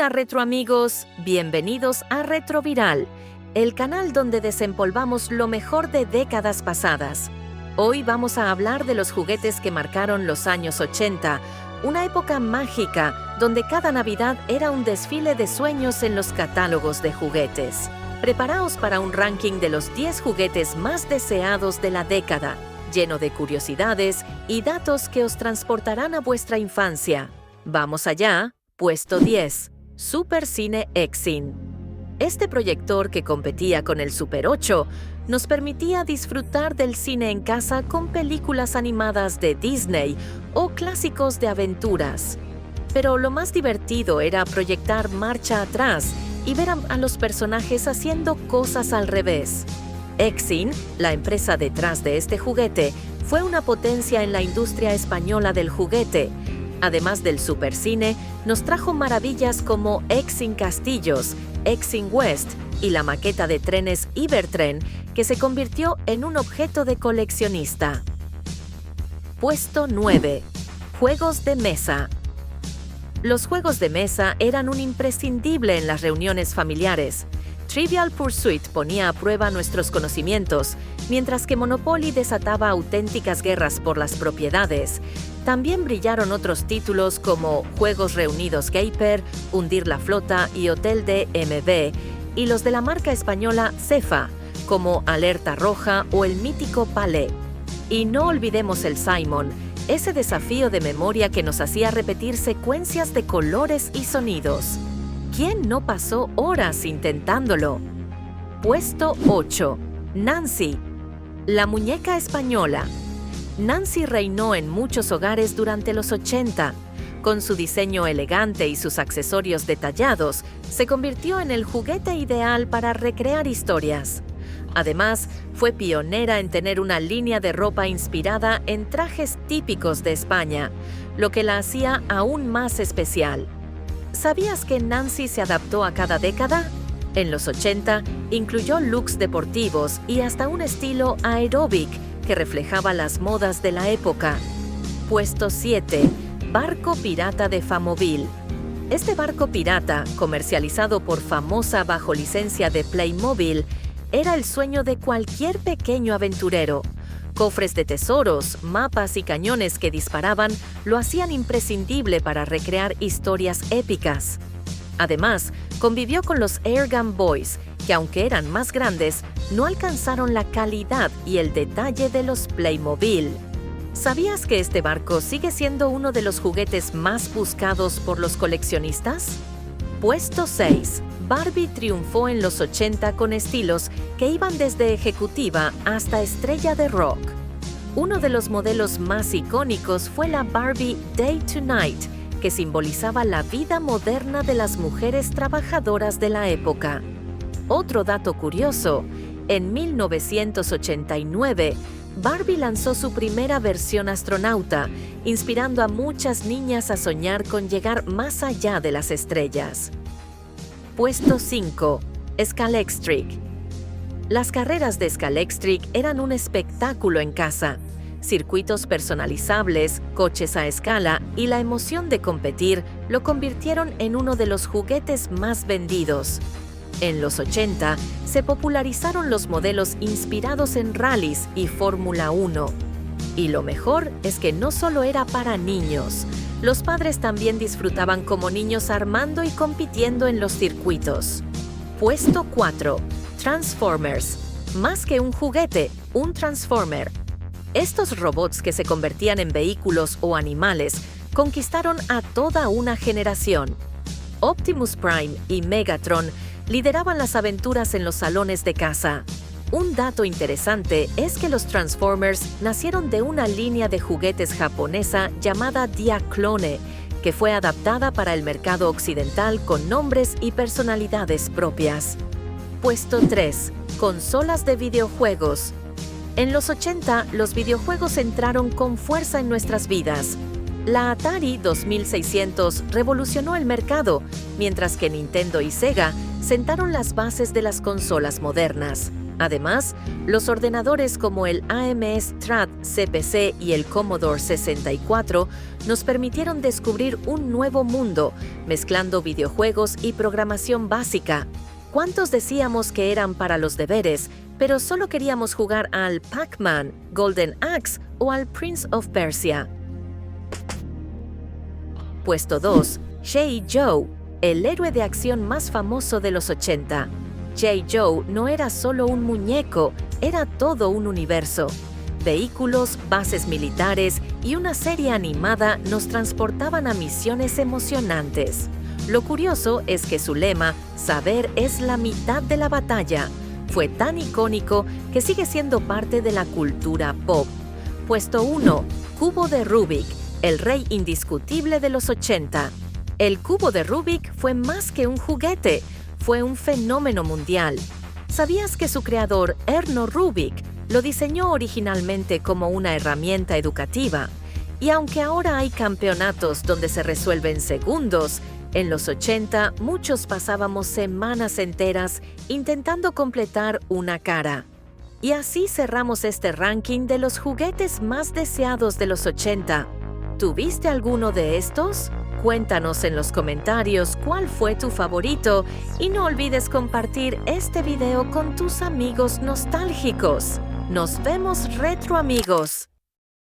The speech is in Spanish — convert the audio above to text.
Hola retroamigos, bienvenidos a Retroviral, el canal donde desempolvamos lo mejor de décadas pasadas. Hoy vamos a hablar de los juguetes que marcaron los años 80, una época mágica donde cada Navidad era un desfile de sueños en los catálogos de juguetes. Preparaos para un ranking de los 10 juguetes más deseados de la década, lleno de curiosidades y datos que os transportarán a vuestra infancia. ¡Vamos allá! Puesto 10. Super Cine Exin. Este proyector que competía con el Super 8 nos permitía disfrutar del cine en casa con películas animadas de Disney o clásicos de aventuras. Pero lo más divertido era proyectar marcha atrás y ver a los personajes haciendo cosas al revés. Exin, la empresa detrás de este juguete, fue una potencia en la industria española del juguete. Además del supercine, nos trajo maravillas como Exin Castillos, Exin West y la maqueta de trenes Ibertren, que se convirtió en un objeto de coleccionista. Puesto 9. Juegos de mesa. Los juegos de mesa eran un imprescindible en las reuniones familiares. Trivial Pursuit ponía a prueba nuestros conocimientos, mientras que Monopoly desataba auténticas guerras por las propiedades. También brillaron otros títulos como Juegos Reunidos Gayper, Hundir la Flota y Hotel DMB, y los de la marca española Cefa, como Alerta Roja o el mítico Palais. Y no olvidemos el Simon, ese desafío de memoria que nos hacía repetir secuencias de colores y sonidos. ¿Quién no pasó horas intentándolo? Puesto 8. Nancy, la muñeca española. Nancy reinó en muchos hogares durante los 80. Con su diseño elegante y sus accesorios detallados, se convirtió en el juguete ideal para recrear historias. Además, fue pionera en tener una línea de ropa inspirada en trajes típicos de España, lo que la hacía aún más especial. ¿Sabías que Nancy se adaptó a cada década? En los 80, incluyó looks deportivos y hasta un estilo aeróbic que reflejaba las modas de la época. Puesto 7. Barco pirata de Famovil. Este barco pirata, comercializado por Famosa bajo licencia de Playmobil, era el sueño de cualquier pequeño aventurero. Cofres de tesoros, mapas y cañones que disparaban lo hacían imprescindible para recrear historias épicas. Además, convivió con los Airgun Boys, que aunque eran más grandes, no alcanzaron la calidad y el detalle de los Playmobil. ¿Sabías que este barco sigue siendo uno de los juguetes más buscados por los coleccionistas? Puesto 6. Barbie triunfó en los 80 con estilos que iban desde ejecutiva hasta estrella de rock. Uno de los modelos más icónicos fue la Barbie Day to Night, que simbolizaba la vida moderna de las mujeres trabajadoras de la época. Otro dato curioso, en 1989, Barbie lanzó su primera versión astronauta, inspirando a muchas niñas a soñar con llegar más allá de las estrellas. Puesto 5. Scalextric. Las carreras de Scalextric eran un espectáculo en casa. Circuitos personalizables, coches a escala y la emoción de competir lo convirtieron en uno de los juguetes más vendidos. En los 80, se popularizaron los modelos inspirados en rallies y Fórmula 1. Y lo mejor es que no solo era para niños. Los padres también disfrutaban como niños armando y compitiendo en los circuitos. Puesto 4. Transformers. Más que un juguete, un Transformer. Estos robots que se convertían en vehículos o animales conquistaron a toda una generación. Optimus Prime y Megatron lideraban las aventuras en los salones de casa. Un dato interesante es que los Transformers nacieron de una línea de juguetes japonesa llamada Diaclone, que fue adaptada para el mercado occidental con nombres y personalidades propias. Puesto 3. Consolas de videojuegos. En los 80, los videojuegos entraron con fuerza en nuestras vidas. La Atari 2600 revolucionó el mercado, mientras que Nintendo y Sega sentaron las bases de las consolas modernas. Además, los ordenadores como el Amstrad CPC y el Commodore 64 nos permitieron descubrir un nuevo mundo, mezclando videojuegos y programación básica. ¿Cuántos decíamos que eran para los deberes, pero solo queríamos jugar al Pac-Man, Golden Axe o al Prince of Persia? Puesto 2. G.I. Joe, el héroe de acción más famoso de los 80. G.I. Joe no era solo un muñeco, era todo un universo. Vehículos, bases militares y una serie animada nos transportaban a misiones emocionantes. Lo curioso es que su lema, saber es la mitad de la batalla, fue tan icónico que sigue siendo parte de la cultura pop. Puesto 1. Cubo de Rubik, el rey indiscutible de los 80. El cubo de Rubik fue más que un juguete, fue un fenómeno mundial. ¿Sabías que su creador, Erno Rubik, lo diseñó originalmente como una herramienta educativa? Y aunque ahora hay campeonatos donde se resuelve en segundos, en los 80 muchos pasábamos semanas enteras intentando completar una cara. Y así cerramos este ranking de los juguetes más deseados de los 80. ¿Tuviste alguno de estos? Cuéntanos en los comentarios cuál fue tu favorito y no olvides compartir este video con tus amigos nostálgicos. Nos vemos retro amigos.